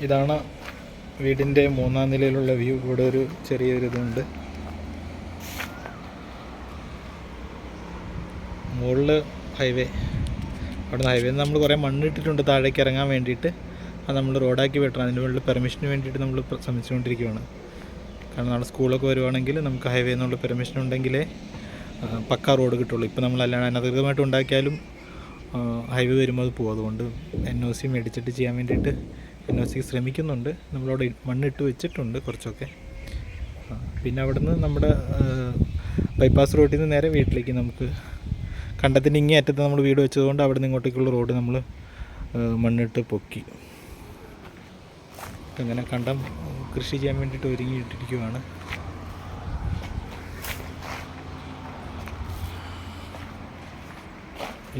ഇതാണ് വീടിൻ്റെ 3-ാം നിലയിലുള്ള വ്യൂ. ഇവിടെ ഒരു ചെറിയൊരിതുണ്ട്. മുകളിൽ ഹൈവേ. അവിടെ നിന്ന് ഹൈവേ നമ്മൾ കുറേ മണ്ണിട്ടിട്ടുണ്ട് താഴേക്ക് ഇറങ്ങാൻ വേണ്ടിയിട്ട്. അത് നമ്മൾ റോഡാക്കി വെട്ടണം. അതിന് വേണ്ടി പെർമിഷന് വേണ്ടിയിട്ട് നമ്മൾ ശ്രമിച്ചുകൊണ്ടിരിക്കുകയാണ്. കാരണം നാളെ സ്കൂളൊക്കെ വരുവാണെങ്കിൽ നമുക്ക് ഹൈവേ എന്നുള്ള പെർമിഷൻ ഉണ്ടെങ്കിലേ പക്കാ റോഡ് കിട്ടുള്ളൂ. ഇപ്പോൾ നമ്മളല്ലാണ്ട് അനധികൃതമായിട്ട് ഉണ്ടാക്കിയാലും ഹൈവേ വരുമ്പോൾ അത് പോകും. അതുകൊണ്ട് NOC മേടിച്ചിട്ട് ചെയ്യാൻ വേണ്ടിയിട്ട് NOC ശ്രമിക്കുന്നുണ്ട്. നമ്മളവിടെ മണ്ണിട്ട് വെച്ചിട്ടുണ്ട് കുറച്ചൊക്കെ. പിന്നെ അവിടുന്ന് നമ്മുടെ ബൈപ്പാസ് റോഡിൽ നിന്ന് നേരെ വീട്ടിലേക്ക് നമുക്ക് കണ്ടത്തിൻ്റെ ഇങ്ങേ അറ്റത്ത് നമ്മൾ വീട് വെച്ചതുകൊണ്ട് അവിടെ നിന്ന് ഇങ്ങോട്ടേക്കുള്ള റോഡ് നമ്മൾ മണ്ണിട്ട് പൊക്കി. അങ്ങനെ കണ്ടം കൃഷി ചെയ്യാൻ വേണ്ടിയിട്ട് ഒരുങ്ങിയിട്ടിരിക്കുകയാണ്.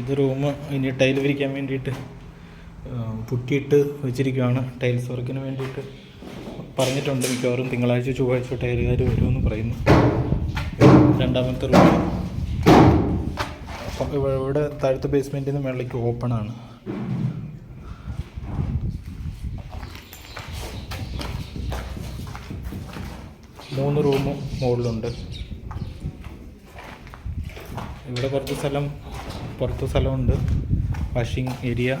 ഇത് റൂം ഇനി ടൈൽ വിരിക്കാൻ വേണ്ടിയിട്ട് പുട്ടിയിട്ട് വെച്ചിരിക്കുകയാണ്. ടൈൽസ് വർക്കിന് വേണ്ടിയിട്ട് പറഞ്ഞിട്ടുണ്ട്. മിക്കവാറും തിങ്കളാഴ്ച ചൊവ്വാഴ്ച ടൈലുകാർ വരുമെന്ന് പറയുന്നു. രണ്ടാമത്തെ റൂം ഇവിടെ താഴത്തെ ബേസ്മെൻറ്റിൽ നിന്ന് മേളിലേക്ക് ഓപ്പണാണ്. മൂന്ന് റൂമും മുകളിലുണ്ട്. ഇവിടെ കുറച്ച് സ്ഥലം പുറത്ത് സ്ഥലമുണ്ട്. Washing area.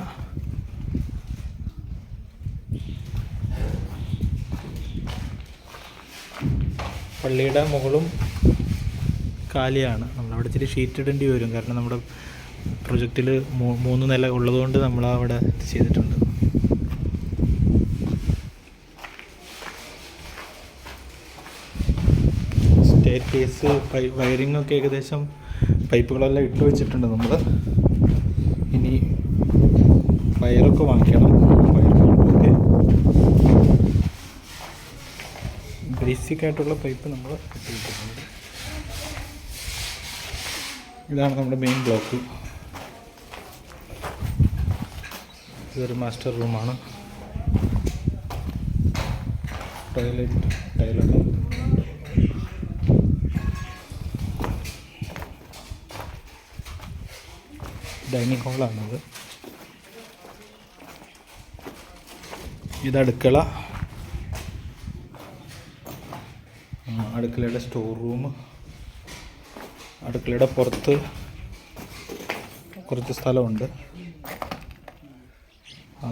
പള്ളിയുടെ മുകളും കാലിയാണ്. നമ്മളവിടെ ഇച്ചിരി ഷീറ്റ് ഇടേണ്ടി വരും. കാരണം നമ്മുടെ പ്രൊജക്റ്റിൽ 3 നില ഉള്ളതുകൊണ്ട് നമ്മളവിടെ ചെയ്തിട്ടുണ്ട്. സ്റ്റെയർ കേസ് വയറിങ്ങൊക്കെ ഏകദേശം പൈപ്പുകളെല്ലാം ഇട്ട് വെച്ചിട്ടുണ്ട്. നമ്മൾ ഇനി വയറൊക്കെ വാങ്ങിക്കണം. വയറുകൾക്കൊക്കെ ബേസിക്കായിട്ടുള്ള പൈപ്പ് നമ്മൾ ഇട്ട് വെച്ചിട്ടുണ്ട്. ഇതാണ് നമ്മുടെ മെയിൻ ബ്ലോക്ക്. ഇതൊരു മാസ്റ്റർ റൂമാണ്. ടൈലൊക്കെ ഡൈനിങ് ഹാളാണത്. ഇത് അടുക്കള. അടുക്കളയുടെ സ്റ്റോർ റൂം. അടുക്കളയുടെ പുറത്ത് കുറച്ച് സ്ഥലമുണ്ട്.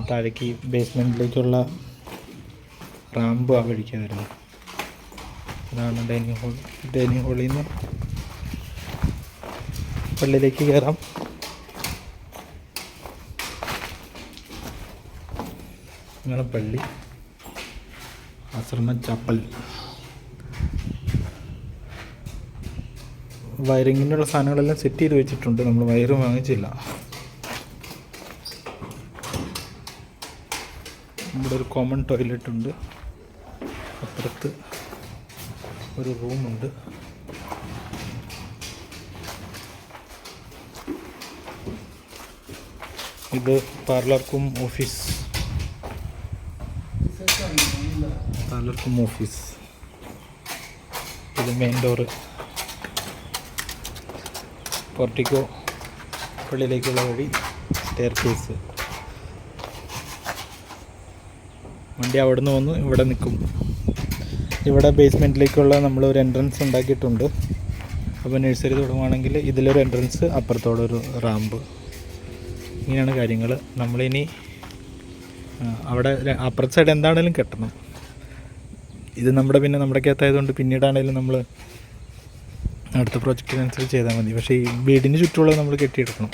താഴേക്ക് ബേസ്മെൻറ്റിലേക്കുള്ള റാമ്പ് ആ വഴിക്കാണ് വരുന്നത്. ഇതാണ് ഡൈനിങ് ഹാൾ. ഡൈനിങ് ഹാളിൽ നിന്ന് പള്ളിയിലേക്ക് കയറാം. ഇങ്ങനെ പള്ളി, ആശ്രമ ചാപ്പൽ. വയറിങ്ങിനുള്ള സാധനങ്ങളെല്ലാം സെറ്റ് ചെയ്ത് വെച്ചിട്ടുണ്ട്. നമ്മൾ വയറ് വാങ്ങിച്ചില്ല. ഇവിടെ ഒരു കോമൺ ടോയ്ലറ്റ് ഉണ്ട്. അപ്പുറത്ത് ഒരു റൂമുണ്ട്. ഇത് പാർലർക്കും ഓഫീസ്. ഇത് മെയിൻ ഡോറ്. പോർട്ടിക്കോ, പള്ളിയിലേക്കുള്ള വഴി, സ്റ്റെയർ കേസ്. വണ്ടി അവിടെ നിന്ന് വന്ന് ഇവിടെ നിൽക്കും. ഇവിടെ ബേസ്മെൻറ്റിലേക്കുള്ള നമ്മളൊരു എൻട്രൻസ് ഉണ്ടാക്കിയിട്ടുണ്ട്. അപ്പോൾ നഴ്സറി തുടങ്ങുകയാണെങ്കിൽ ഇതിലൊരു എൻട്രൻസ്, അപ്പുറത്തോടെ ഒരു റാമ്പ്. ഇങ്ങനെയാണ് കാര്യങ്ങൾ. നമ്മളിനി അവിടെ അപ്പുറത്തെ സൈഡ് എന്താണേലും കെട്ടണം. ഇത് നമ്മുടെ അകത്തായതുകൊണ്ട് പിന്നീടാണേലും നമ്മൾ അടുത്ത പ്രോജക്റ്റിനനുസരിച്ച് ചെയ്താൽ മതി. പക്ഷേ ഈ വീടിന് ചുറ്റുമുള്ളത് നമ്മൾ കെട്ടിയെടുക്കണം.